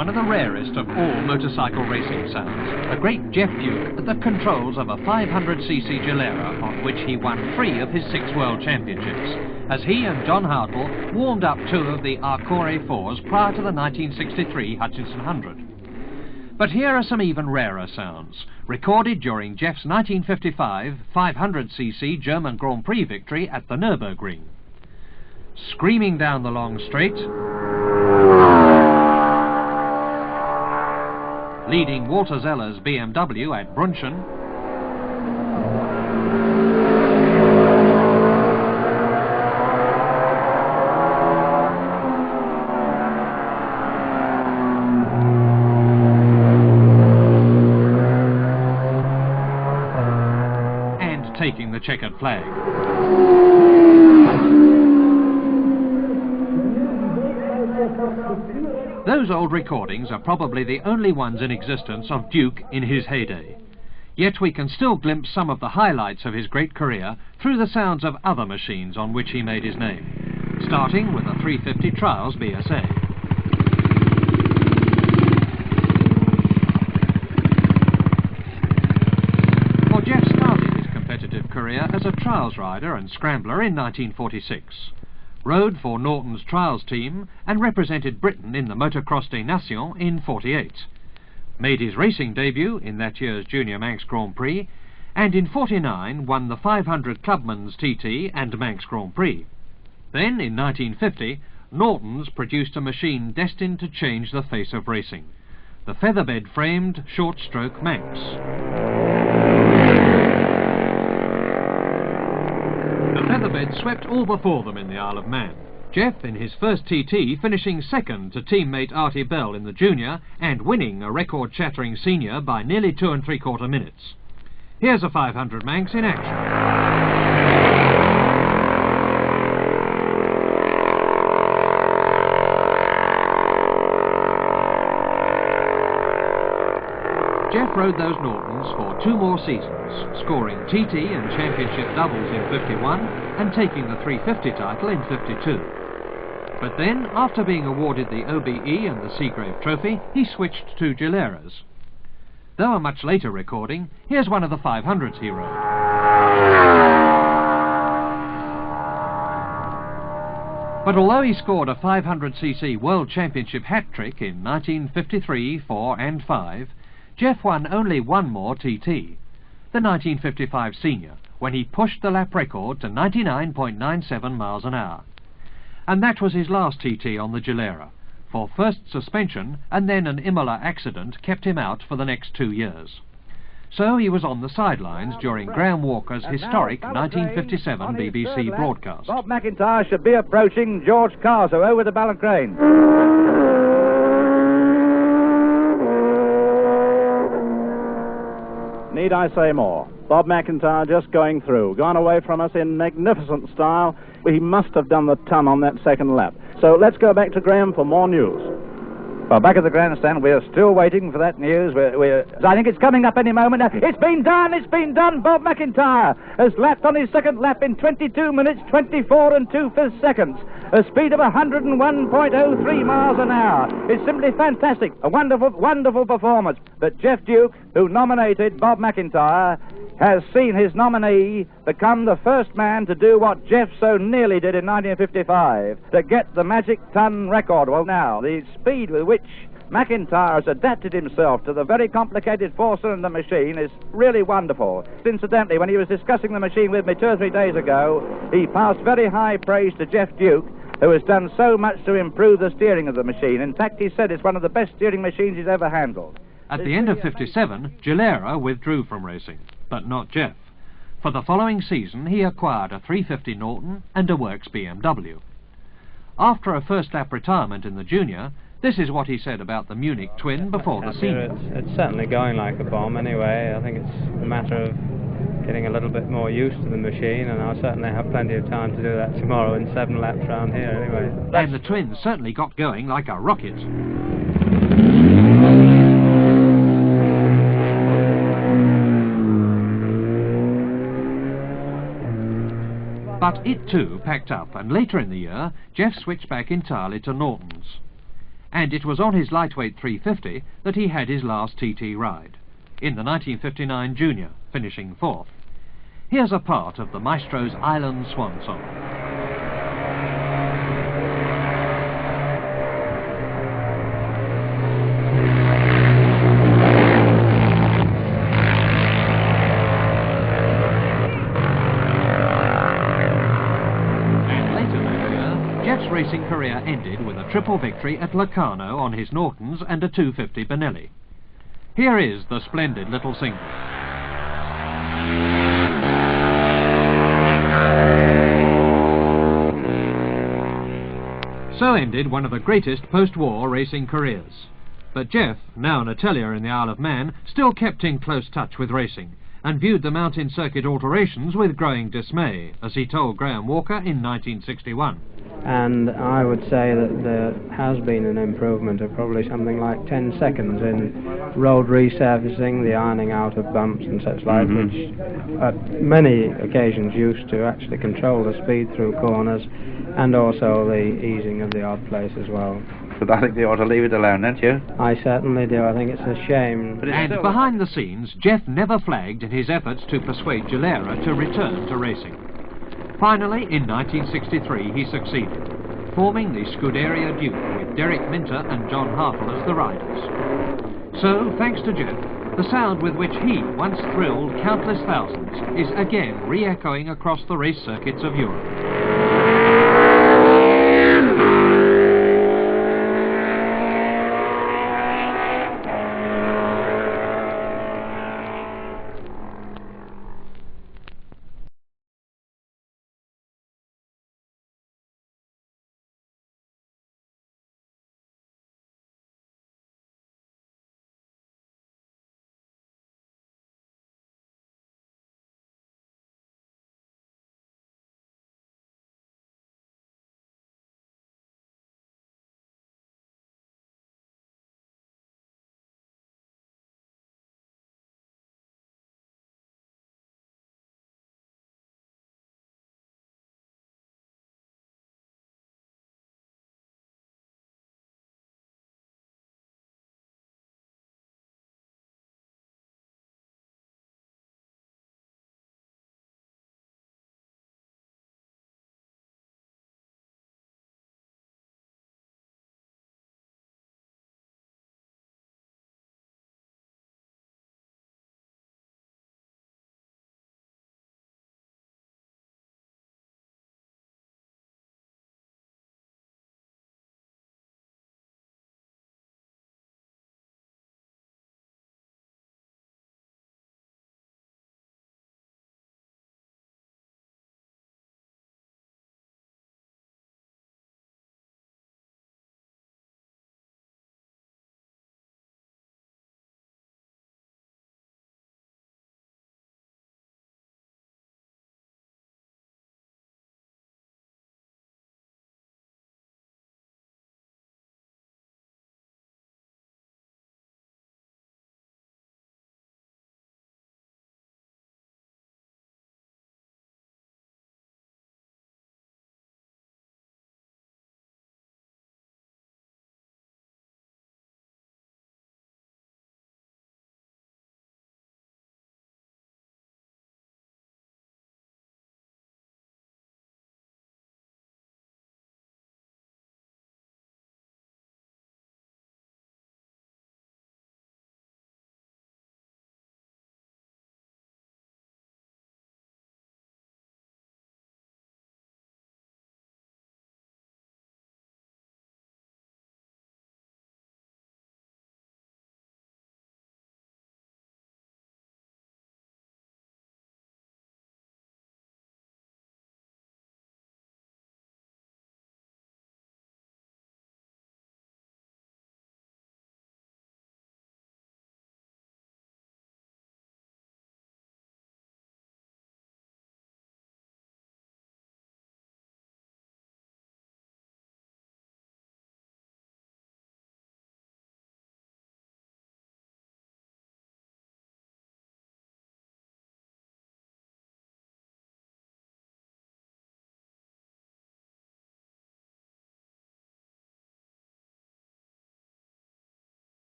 one of the rarest of all motorcycle racing sounds, the great Geoff Duke at the controls of a 500cc Gilera on which he won 3 of his 6 world championships, as he and John Hartle warmed up 2 of the Arcore 4s prior to the 1963 Hutchinson 100. But here are some even rarer sounds, recorded during Geoff's 1955 500cc German Grand Prix victory at the Nürburgring. Screaming down the long straight, leading Walter Zeller's BMW at Brunchen, and taking the checkered flag. Those old recordings are probably the only ones in existence of Duke in his heyday. Yet we can still glimpse some of the highlights of his great career through the sounds of other machines on which he made his name, starting with the 350 Trials BSA. For Geoff started his competitive career as a trials rider and scrambler in 1946. Rode for Norton's trials team and represented Britain in the Motocross des Nations in '48. Made his racing debut in that year's Junior Manx Grand Prix, and in '49 won the 500 Clubman's TT and Manx Grand Prix. Then in 1950, Norton's produced a machine destined to change the face of racing, the featherbed framed short stroke Manx. The featherbed swept all before them in the Isle of Man. Geoff, in his first TT, finishing second to teammate Artie Bell in the junior and winning a record-shattering senior by nearly 2 3/4 minutes. Here's a 500 Manx in action. Geoff rode those Nortons for 2 more seasons, scoring TT and championship doubles in '51 and taking the 350 title in '52. But then, after being awarded the OBE and the Seagrave Trophy, he switched to Gileras. Though a much later recording, here's one of the 500s he rode. But although he scored a 500cc World Championship hat-trick in 1953, 4 and 5, Geoff won only 1 more TT, the 1955 Senior, when he pushed the lap record to 99.97 miles an hour. And that was his last TT on the Gilera, for first suspension and then an Imola accident kept him out for the next 2 years. So he was on the sidelines during Graham Walker's historic 1957 BBC broadcast. Bob McIntyre should be approaching George Carso over the Ballacrane. Need I say more? Bob McIntyre just going through, gone away from us in magnificent style. He must have done the ton on that second lap. So let's go back to Graham for more news. Well, back at the grandstand, we're still waiting for that news. I think it's coming up any moment now. It's been done! Bob McIntyre has lapped on his second lap in 22 minutes, 24 and 2/5 seconds. A speed of 101.03 miles an hour. It's simply fantastic. A wonderful, wonderful performance. But Geoff Duke, who nominated Bob McIntyre, has seen his nominee become the first man to do what Geoff so nearly did in 1955, to get the magic ton record. Well, now, the speed with which McIntyre has adapted himself to the very complicated 4-cylinder machine is really wonderful. Incidentally, when he was discussing the machine with me 2 or 3 days ago, he passed very high praise to Geoff Duke, who has done so much to improve the steering of the machine. In fact, he said it's one of the best steering machines he's ever handled. At the end of '57, Gilera withdrew from racing, but not Geoff. For the following season, he acquired a 350 Norton and a Works BMW. After a first-lap retirement in the junior, this is what he said about the Munich twin before the senior. It's certainly going like a bomb anyway. I think it's a matter of getting a little bit more used to the machine, and I'll certainly have plenty of time to do that tomorrow in 7 laps round here anyway. And the twin certainly got going like a rocket. But it too packed up, and later in the year, Geoff switched back entirely to Nortons. and it was on his lightweight 350 that he had his last TT ride, in the 1959 Junior, finishing 4th. Here's a part of the Maestro's Island Swan Song. Geoff's racing career ended with a triple victory at Locarno on his Nortons and a 250 Benelli. Here is the splendid little single. So ended one of the greatest post-war racing careers. But Geoff, now an atelier in the Isle of Man, still kept in close touch with racing and viewed the mountain circuit alterations with growing dismay, as he told Graham Walker in 1961. And I would say that there has been an improvement of probably something like 10 seconds in road resurfacing, the ironing out of bumps and such like, which at many occasions used to actually control the speed through corners, and also the easing of the odd place as well. But I think they ought to leave it alone, don't you? I certainly do. I think it's a shame. And behind the scenes, Geoff never flagged in his efforts to persuade Gilera to return to racing. Finally, in 1963, he succeeded, forming the Scuderia Duke with Derek Minter and John Hartle as the riders. So, thanks to Geoff, the sound with which he once thrilled countless thousands is again re-echoing across the race circuits of Europe.